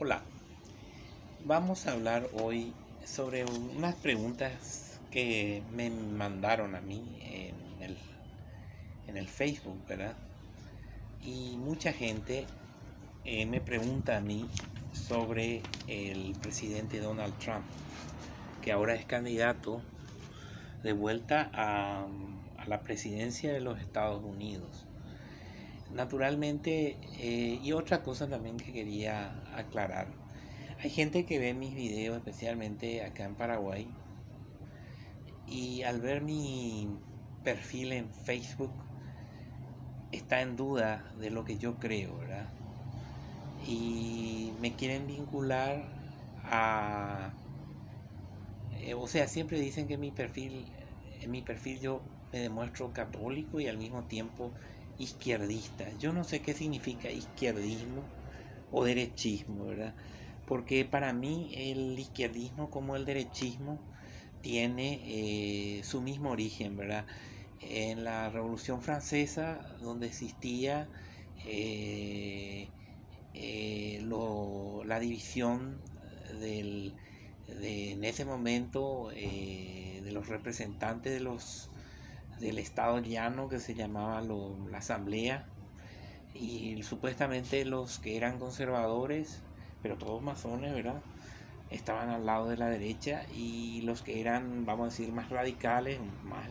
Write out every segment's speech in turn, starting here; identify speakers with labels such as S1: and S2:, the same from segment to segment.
S1: Hola, vamos a hablar hoy sobre unas preguntas que me mandaron a mí en el Facebook, ¿verdad? Y mucha gente me pregunta a mí sobre el presidente Donald Trump, que ahora es candidato de vuelta a la presidencia de los Estados Unidos. Naturalmente, y otra cosa también que quería aclarar. Hay gente que ve mis videos, especialmente acá en Paraguay, y al ver mi perfil en Facebook está en duda de lo que yo creo, ¿verdad? Y me quieren vincular a... siempre dicen que en mi perfil yo me demuestro católico y al mismo tiempo izquierdista. Yo no sé qué significa izquierdismo o derechismo, ¿verdad? Porque para mí el izquierdismo como el derechismo tiene su mismo origen, ¿verdad? En la Revolución Francesa, donde existía la división en ese momento de los representantes del Estado llano, que se llamaba la Asamblea, y supuestamente los que eran conservadores, pero todos masones, ¿verdad?, estaban al lado de la derecha, y los que eran, vamos a decir, más radicales, más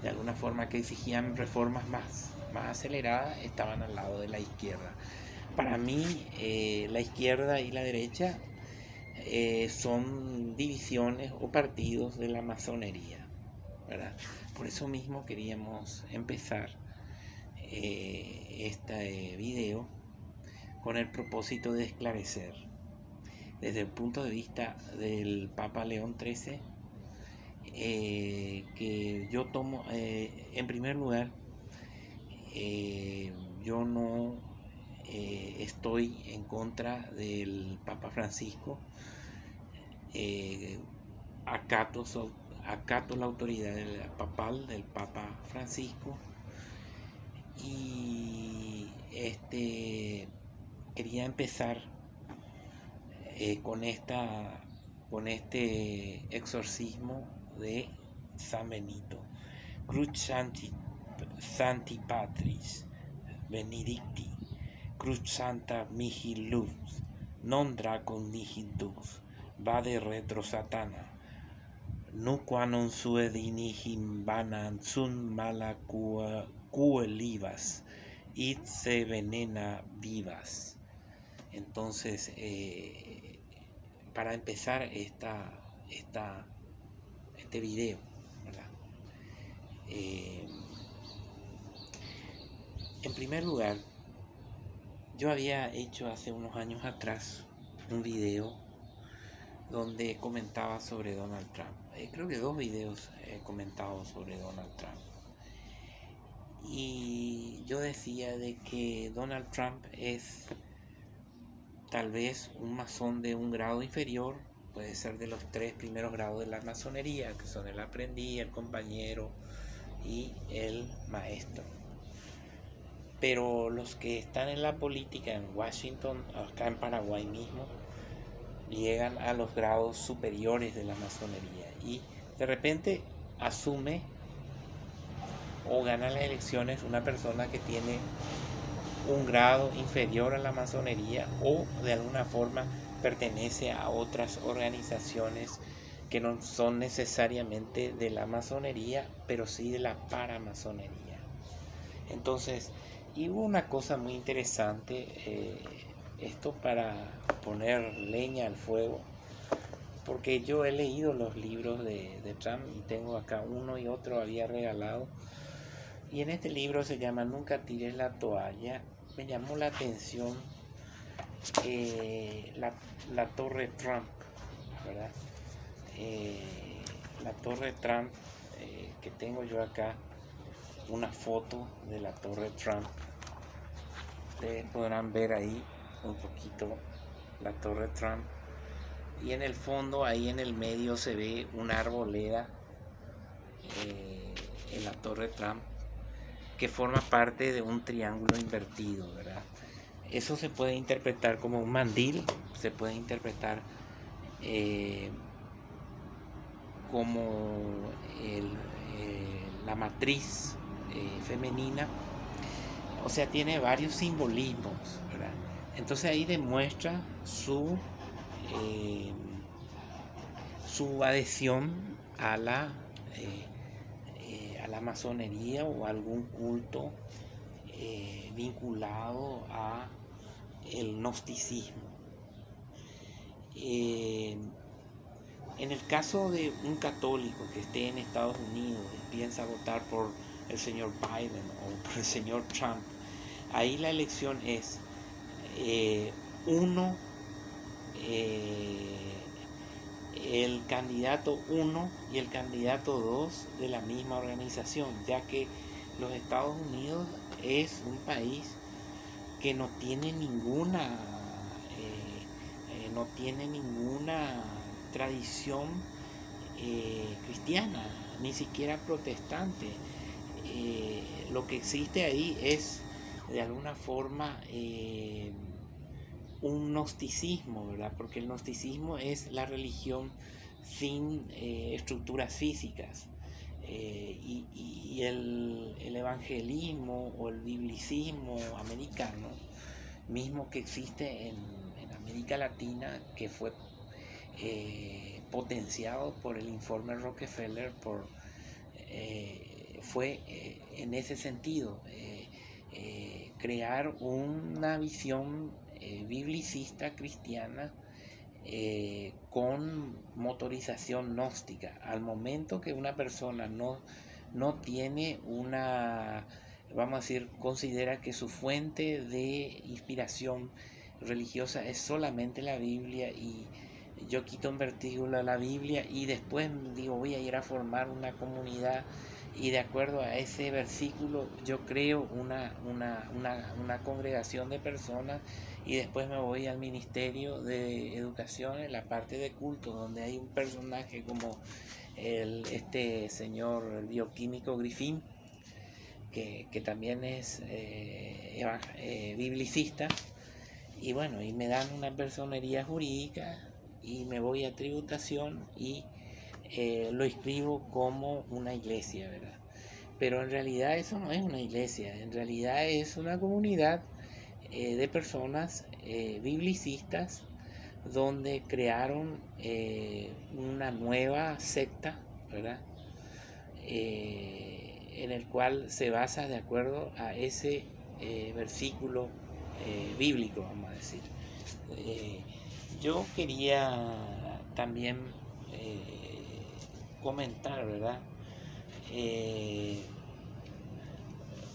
S1: de alguna forma que exigían reformas más aceleradas, estaban al lado de la izquierda. Para mí, la izquierda y la derecha son divisiones o partidos de la masonería, ¿verdad? Por eso mismo queríamos empezar este video con el propósito de esclarecer desde el punto de vista del Papa León XIII, que yo tomo, en primer lugar, yo no estoy en contra del Papa Francisco. Acato la autoridad papal del Papa Francisco, y quería empezar con este exorcismo de San Benito. Cruz Sancti Patris Benedicti, Cruz Santa mihi lux, non dracon mihi dux, vade retro satana, nuqua non sue dinihim banan sun mala cuelivas, id se venena vivas. Entonces, para empezar este video, ¿verdad? En primer lugar, yo había hecho hace unos años atrás un video donde comentaba sobre Donald Trump. Creo que 2 videos he comentado sobre Donald Trump. Y yo decía de que Donald Trump es tal vez un masón de un grado inferior, puede ser de los 3 primeros grados de la masonería, que son el aprendiz, el compañero y el maestro. Pero los que están en la política en Washington, acá en Paraguay mismo, llegan a los grados superiores de la masonería y de repente asume o gana las elecciones una persona que tiene un grado inferior a la masonería o de alguna forma pertenece a otras organizaciones que no son necesariamente de la masonería, pero sí de la paramasonería. Entonces, y hubo una cosa muy interesante, esto para poner leña al fuego, porque yo he leído los libros de Trump y tengo acá uno y otro había regalado, y en este libro se llama Nunca tires la toalla. Me llamó la atención la Torre Trump, ¿verdad? La Torre Trump, que tengo yo acá una foto de la Torre Trump. Ustedes podrán ver ahí un poquito la Torre Trump, y en el fondo, ahí en el medio, se ve una arboleda en la Torre Trump, que forma parte de un triángulo invertido, ¿verdad? Eso se puede interpretar como un mandil, se puede interpretar como la matriz femenina. O sea, tiene varios simbolismos, ¿verdad? Entonces ahí demuestra su adhesión a la masonería o algún culto vinculado a el gnosticismo. En el caso de un católico que esté en Estados Unidos y piensa votar por el señor Biden o por el señor Trump, ahí la elección es el candidato 1 y el candidato 2 de la misma organización, ya que los Estados Unidos es un país que no tiene ninguna tradición cristiana, ni siquiera protestante. Lo que existe ahí es de alguna forma un gnosticismo, ¿verdad? Porque el gnosticismo es la religión sin estructuras físicas. Y el evangelismo o el biblicismo americano, mismo que existe en América Latina, que fue potenciado por el informe Rockefeller, fue en ese sentido crear una visión biblicista cristiana con motorización gnóstica. Al momento que una persona no tiene vamos a decir, considera que su fuente de inspiración religiosa es solamente la Biblia, y yo quito un versículo de la Biblia y después digo voy a ir a formar una comunidad y de acuerdo a ese versículo yo creo una congregación de personas, y después me voy al Ministerio de Educación en la parte de culto, donde hay un personaje como este señor el bioquímico Griffin, que también es biblicista, y bueno, y me dan una personería jurídica y me voy a tributación y lo escribo como una iglesia, ¿verdad? Pero en realidad eso no es una iglesia, en realidad es una comunidad de personas biblicistas, donde crearon una nueva secta, ¿verdad? En el cual se basa de acuerdo a ese versículo bíblico, vamos a decir. Yo quería también comentar, ¿verdad?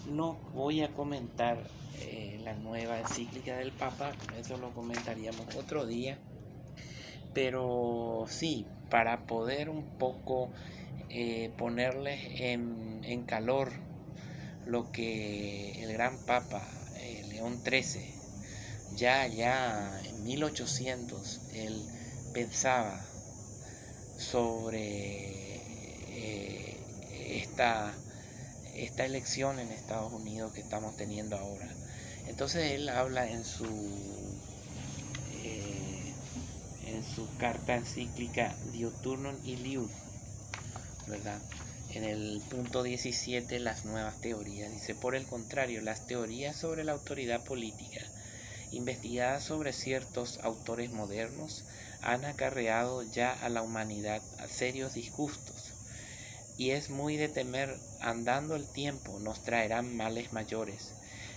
S1: No voy a comentar la nueva encíclica del Papa, eso lo comentaríamos otro día, pero sí, para poder un poco ponerles en calor lo que el gran Papa León XIII, ya en 1800, él pensaba sobre esta elección en Estados Unidos que estamos teniendo ahora. Entonces él habla en su carta encíclica Diuturnum Iliud, ¿verdad? En el punto 17, las nuevas teorías. Dice: por el contrario, las teorías sobre la autoridad política, investigadas sobre ciertos autores modernos, han acarreado ya a la humanidad a serios disgustos, y es muy de temer, andando el tiempo, nos traerán males mayores.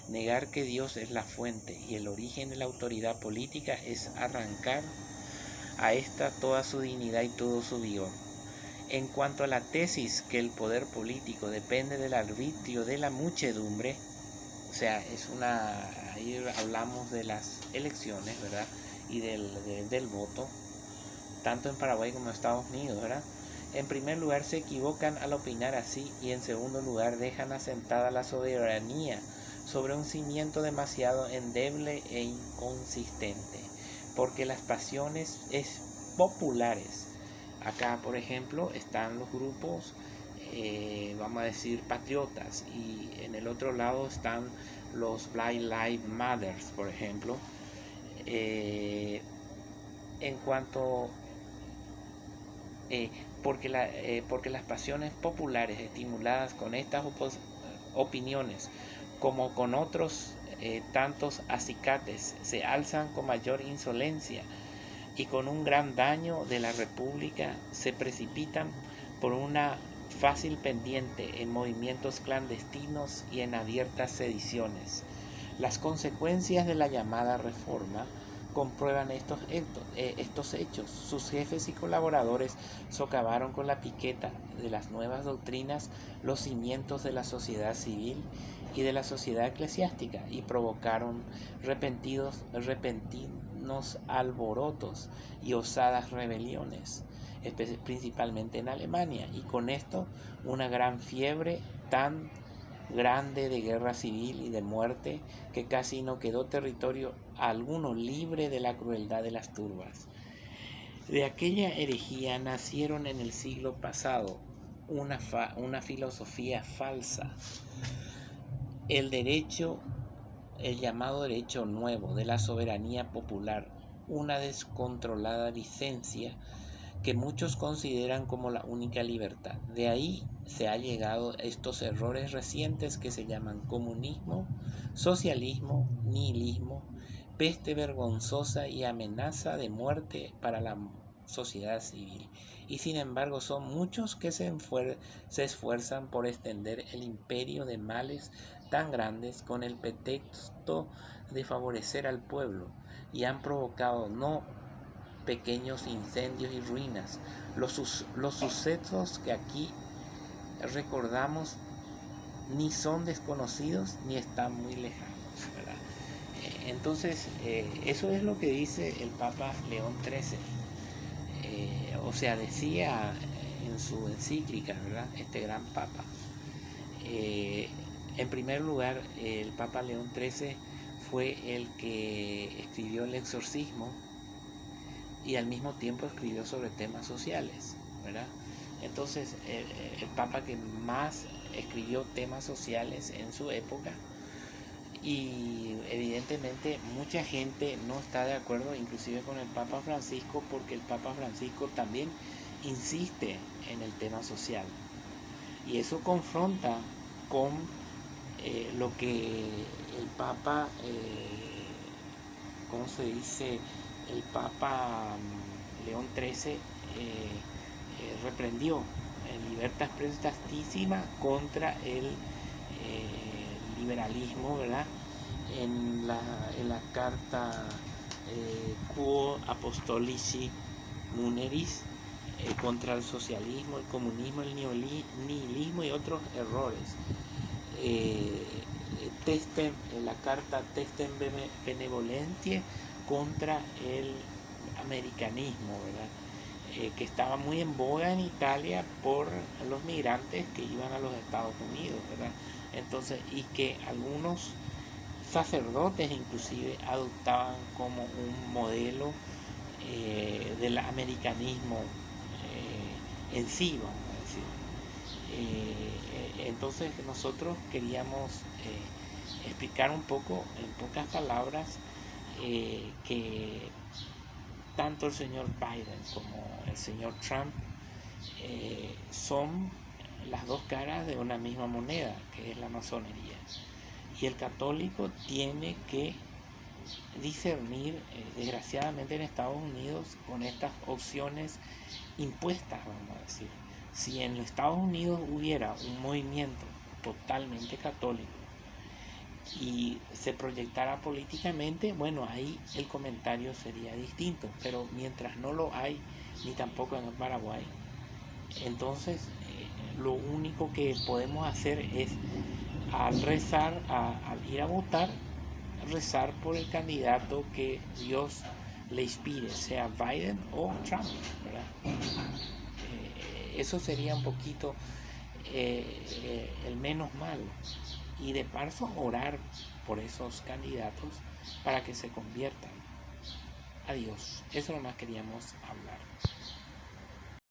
S1: Negar que Dios es la fuente y el origen de la autoridad política es arrancar a esta toda su dignidad y todo su vigor. En cuanto a la tesis que el poder político depende del arbitrio de la muchedumbre, o sea, ahí hablamos de las elecciones, ¿verdad? Y del voto, tanto en Paraguay como en Estados Unidos, ¿verdad? En primer lugar, se equivocan al opinar así, y en segundo lugar, dejan asentada la soberanía sobre un cimiento demasiado endeble e inconsistente, porque las pasiones populares. Acá, por ejemplo, están los grupos, vamos a decir, patriotas, y en el otro lado están los Black Lives Matter, por ejemplo, en cuanto porque las pasiones populares estimuladas con estas opiniones, como con otros tantos acicates, se alzan con mayor insolencia y con un gran daño de la República, se precipitan por una fácil pendiente en movimientos clandestinos y en abiertas sediciones. Las consecuencias de la llamada reforma comprueban estos hechos. Sus jefes y colaboradores socavaron con la piqueta de las nuevas doctrinas los cimientos de la sociedad civil y de la sociedad eclesiástica y provocaron repentinos alborotos y osadas rebeliones, principalmente en Alemania, y con esto una gran fiebre tan grande de guerra civil y de muerte que casi no quedó territorio alguno libre de la crueldad de las turbas. De aquella herejía nacieron en el siglo pasado una filosofía falsa, el llamado derecho nuevo de la soberanía popular, una descontrolada licencia que muchos consideran como la única libertad. De ahí se ha llegado a estos errores recientes que se llaman comunismo, socialismo, nihilismo, peste vergonzosa y amenaza de muerte para la sociedad civil. Y sin embargo son muchos que se esfuerzan por extender el imperio de males tan grandes con el pretexto de favorecer al pueblo, y han provocado no pequeños incendios y ruinas. Los sucesos que aquí recordamos ni son desconocidos ni están muy lejanos, ¿verdad? Entonces, eso es lo que dice el Papa León XIII. O sea, decía en su encíclica, ¿verdad?, este gran Papa. En primer lugar, el Papa León XIII fue el que escribió el exorcismo y al mismo tiempo escribió sobre temas sociales, ¿verdad? Entonces, el Papa que más escribió temas sociales en su época, y evidentemente mucha gente no está de acuerdo inclusive con el Papa Francisco, porque el Papa Francisco también insiste en el tema social, y eso confronta con lo que el Papa, ¿cómo se dice? El Papa León XIII reprendió en Libertas Prestatissima contra el liberalismo, ¿verdad? En la carta Quo Apostolici Muneris, contra el socialismo, el comunismo, el nihilismo y otros errores. La carta Testem Benevolentiae contra el americanismo, ¿verdad? Que estaba muy en boga en Italia por los migrantes que iban a los Estados Unidos, ¿verdad? Entonces, y que algunos sacerdotes inclusive adoptaban como un modelo del americanismo en sí, vamos a decir. Entonces nosotros queríamos explicar un poco, en pocas palabras, que tanto el señor Biden como el señor Trump son las dos caras de una misma moneda, que es la masonería. Y el católico tiene que discernir, desgraciadamente en Estados Unidos, con estas opciones impuestas, vamos a decir. Si en los Estados Unidos hubiera un movimiento totalmente católico y se proyectara políticamente, bueno, ahí el comentario sería distinto, pero mientras no lo hay, ni tampoco en Paraguay, entonces lo único que podemos hacer es, al rezar, al ir a votar, rezar por el candidato que Dios le inspire, sea Biden o Trump, ¿verdad? Eso sería un poquito el menos malo, y de paso orar por esos candidatos para que se conviertan. Adiós, eso nomás queríamos hablar.